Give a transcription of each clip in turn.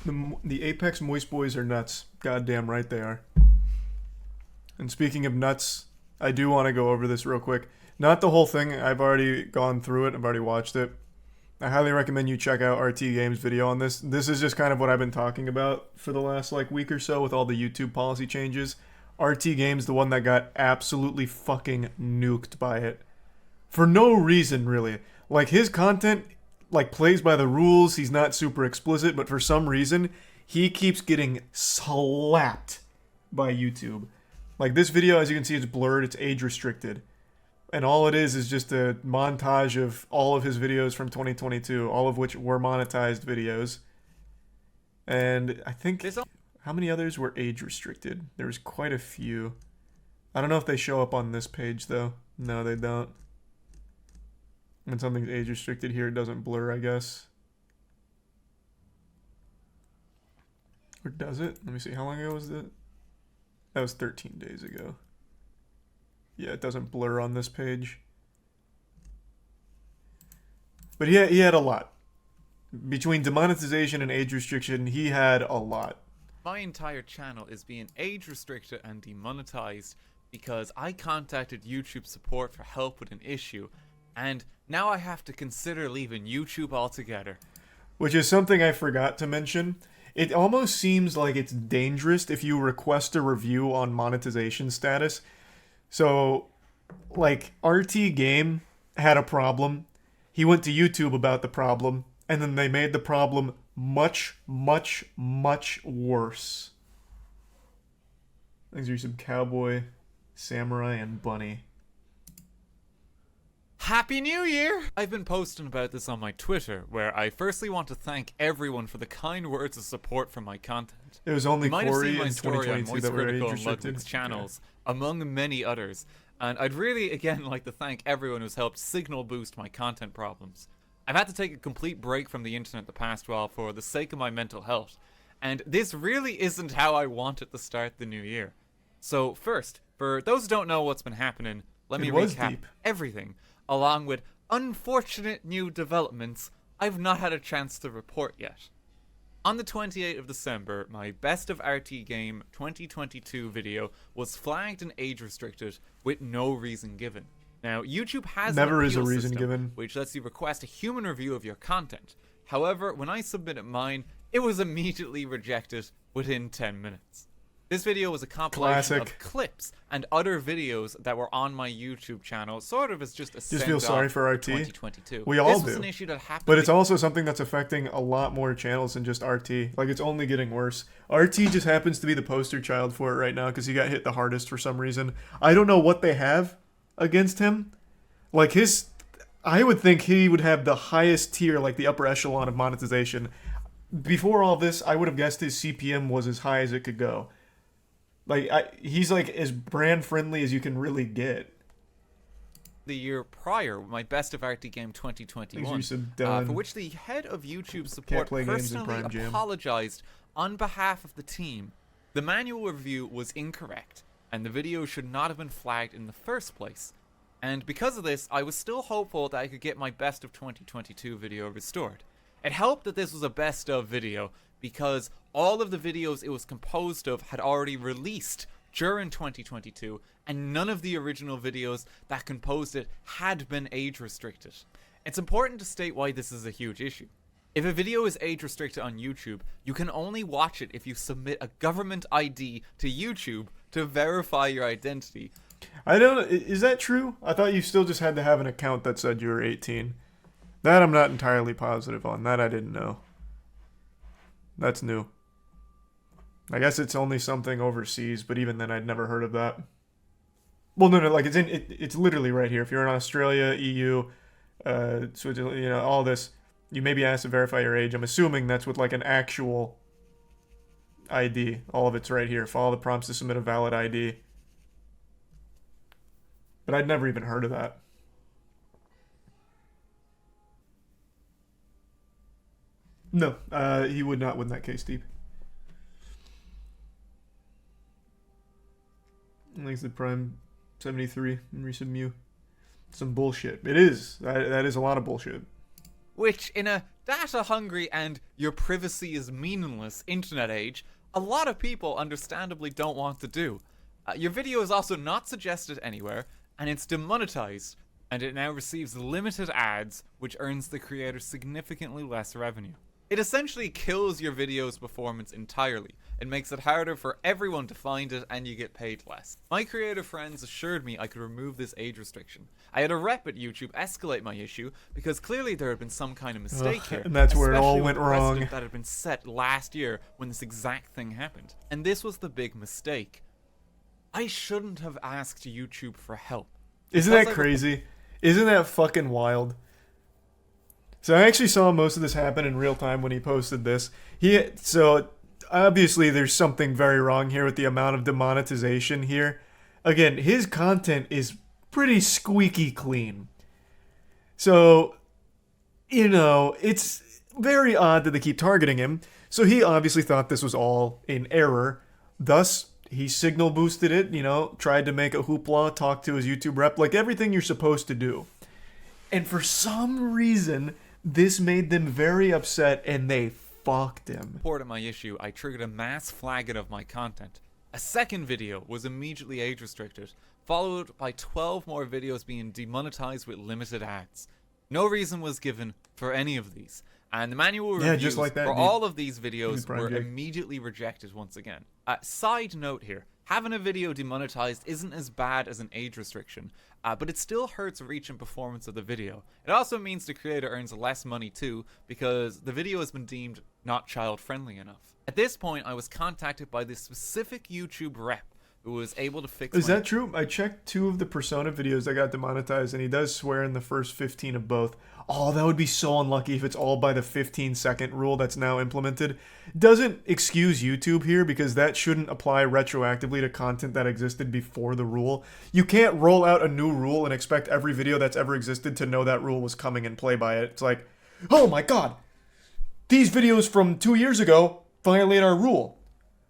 The Apex Moist Boys are nuts. Goddamn right they are. And speaking of nuts, I do want to go over this real quick. Not the whole thing. I've already gone through it. I've already watched it. I highly recommend you check out RT Games' video on this. This is just kind of what I've been talking about for the last week or so with all the YouTube policy changes. RT Games, the one that got absolutely fucking nuked by it. For no reason, really. His content, plays by the rules. He's not super explicit, but for some reason, he keeps getting slapped by YouTube. This video, as you can see, it's blurred. It's age restricted. And all it is just a montage of all of his videos from 2022, all of which were monetized videos. And I think... How many others were age restricted? There was quite a few. I don't know if they show up on this page, though. No, they don't. When something's age restricted here, it doesn't blur, I guess. Or does it? Let me see. How long ago was that? That was 13 days ago. Yeah, it doesn't blur on this page. But he had a lot. Between demonetization and age restriction, he had a lot. My entire channel is being age restricted and demonetized because I contacted YouTube support for help with an issue, and now I have to consider leaving YouTube altogether. Which is something I forgot to mention. It almost seems like it's dangerous if you request a review on monetization status. So, RT Game had a problem. He went to YouTube about the problem, and then they made the problem much, much, much worse. These are some cowboy, samurai, and bunny. Happy New Year! I've been posting about this on my Twitter, where I firstly want to thank everyone for the kind words of support for my content. It was only Corey in story on 2022 that were age Moistcr1tikal and restricted. Ludwig's channels, among many others, and I'd really, again, like to thank everyone who's helped signal boost my content problems. I've had to take a complete break from the internet the past while for the sake of my mental health, and this really isn't how I wanted to start the new year. So first, for those who don't know what's been happening, let me recap everything, along with unfortunate new developments I've not had a chance to report yet. On the 28th of December, my Best of RT Game 2022 video was flagged and age restricted with no reason given. Now, YouTube has Never an is a appeal reason system, given, which lets you request a human review of your content. However, when I submitted mine, it was immediately rejected within 10 minutes. This video was a compilation of clips and other videos that were on my YouTube channel, sort of as just a Just feel sorry for RT. 2022. We all this was do. An issue that happened but it's also something that's affecting a lot more channels than just RT. It's only getting worse. RT just happens to be the poster child for it right now because he got hit the hardest for some reason. I don't know what they have against him. I would think he would have the highest tier, the upper echelon of monetization. Before all this, I would have guessed his CPM was as high as it could go. He's as brand friendly as you can really get. The year prior, my Best of RT Game 2021, for which the head of YouTube support personally apologized on behalf of the team. The manual review was incorrect, and the video should not have been flagged in the first place. And because of this, I was still hopeful that I could get my Best of 2022 video restored. It helped that this was a best of video, because all of the videos it was composed of had already released during 2022, and none of the original videos that composed it had been age restricted. It's important to state why this is a huge issue. If a video is age restricted on YouTube, you can only watch it if you submit a government ID to YouTube to verify your identity. Is that true? I thought you still just had to have an account that said you were 18. That I'm not entirely positive on. That I didn't know. That's new. I guess it's only something overseas, but even then I'd never heard of that. Well, no, it's literally right here. If you're in Australia, EU, Switzerland, all this, you may be asked to verify your age. I'm assuming that's with an actual ID. All of it's right here. Follow the prompts to submit a valid ID. But I'd never even heard of that. No, he would not win that case, Deep. Thanks to Prime 73 and recent Mew. Some bullshit. It is. That is a lot of bullshit. which in a data-hungry and your privacy is meaningless internet age, a lot of people understandably don't want to do. Your video is also not suggested anywhere, and it's demonetized, and it now receives limited ads, which earns the creator significantly less revenue. It essentially kills your video's performance entirely. It makes it harder for everyone to find it, and you get paid less. My creator friends assured me I could remove this age restriction. I had a rep at YouTube escalate my issue, because clearly there had been some kind of mistake here. And that's where it all went wrong. That had been set last year when this exact thing happened. And this was the big mistake. I shouldn't have asked YouTube for help. Isn't that crazy? Isn't that fucking wild? So I actually saw most of this happen in real time when he posted this. So obviously there's something very wrong here with the amount of demonetization here. Again, his content is pretty squeaky clean. So, it's very odd that they keep targeting him. So he obviously thought this was all in error. Thus, he signal boosted it, tried to make a hoopla, talk to his YouTube rep, like everything you're supposed to do. And for some reason, this made them very upset, and they fucked him. Reported my issue, I triggered a mass flagging of my content. A second video was immediately age restricted, followed by 12 more videos being demonetized with limited ads. No reason was given for any of these, and the manual reviews just like that, for all of these videos were immediately rejected once again. Side note here, having a video demonetized isn't as bad as an age restriction, but it still hurts reach and performance of the video. It also means the creator earns less money too, because the video has been deemed not child-friendly enough. At this point, I was contacted by this specific YouTube rep who was able to fix Is that true? I checked 2 of the Persona videos that got demonetized, and he does swear in the first 15 of both. Oh, that would be so unlucky if it's all by the 15-second rule that's now implemented. Doesn't excuse YouTube here, because that shouldn't apply retroactively to content that existed before the rule. You can't roll out a new rule and expect every video that's ever existed to know that rule was coming and play by it. It's like, oh my god, these videos from 2 years ago violate our rule.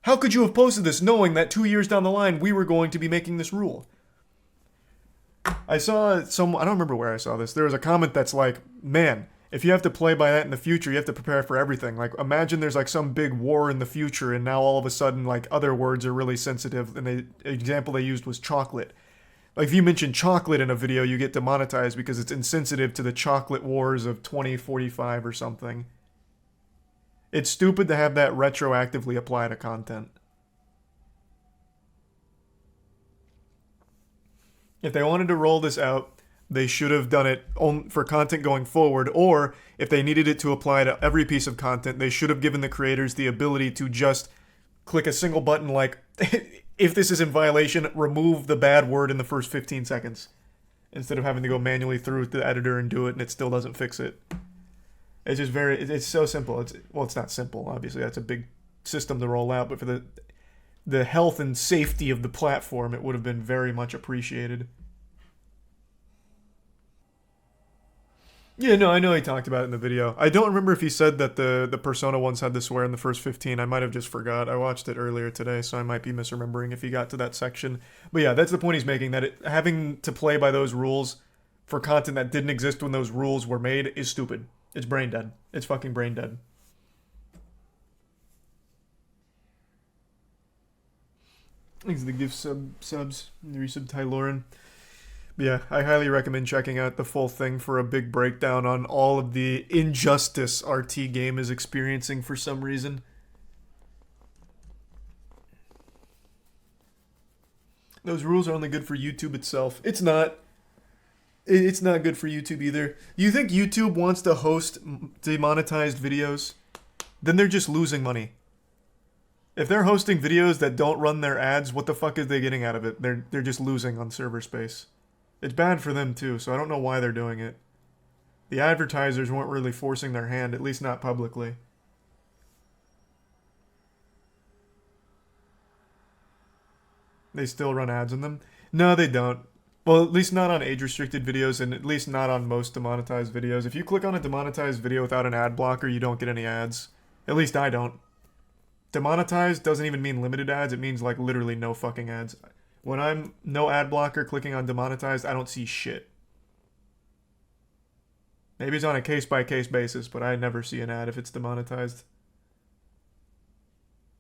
How could you have posted this knowing that 2 years down the line we were going to be making this rule? I saw I don't remember where I saw this. There was a comment that's like, man, if you have to play by that in the future, you have to prepare for everything. Like, imagine there's like some big war in the future, and now all of a sudden, like, other words are really sensitive. And the example they used was chocolate. Like, if you mention chocolate in a video, you get demonetized because it's insensitive to the chocolate wars of 2045 or something. It's stupid to have that retroactively apply to content. If they wanted to roll this out, they should have done it for content going forward, or if they needed it to apply to every piece of content, they should have given the creators the ability to just click a single button like, if this is in violation, remove the bad word in the first 15 seconds, instead of having to go manually through the editor and do it, and it still doesn't fix it. It's just it's so simple. It's not simple, obviously. That's a big system to roll out, but for the health and safety of the platform, it would have been very much appreciated. Yeah, no, I know he talked about it in the video. I don't remember if he said that the Persona ones had to swear in the first 15. I might have just forgot. I watched it earlier today, so I might be misremembering if he got to that section. But yeah, that's the point he's making, that having to play by those rules for content that didn't exist when those rules were made is stupid. It's brain dead. It's fucking brain dead. Thanks for the gift subs. Resub Tyloran. But yeah, I highly recommend checking out the full thing for a big breakdown on all of the injustice RT game is experiencing for some reason. Those rules are only good for YouTube itself. It's not. It's not good for YouTube either. You think YouTube wants to host demonetized videos? Then they're just losing money. If they're hosting videos that don't run their ads, what the fuck is they getting out of it? They're just losing on server space. It's bad for them too, so I don't know why they're doing it. The advertisers weren't really forcing their hand, at least not publicly. They still run ads in them? No, they don't. Well, at least not on age-restricted videos, and at least not on most demonetized videos. If you click on a demonetized video without an ad blocker, you don't get any ads. At least I don't. Demonetized doesn't even mean limited ads, it means like literally no fucking ads. When I'm no ad blocker clicking on demonetized, I don't see shit. Maybe it's on a case-by-case basis, but I never see an ad if it's demonetized.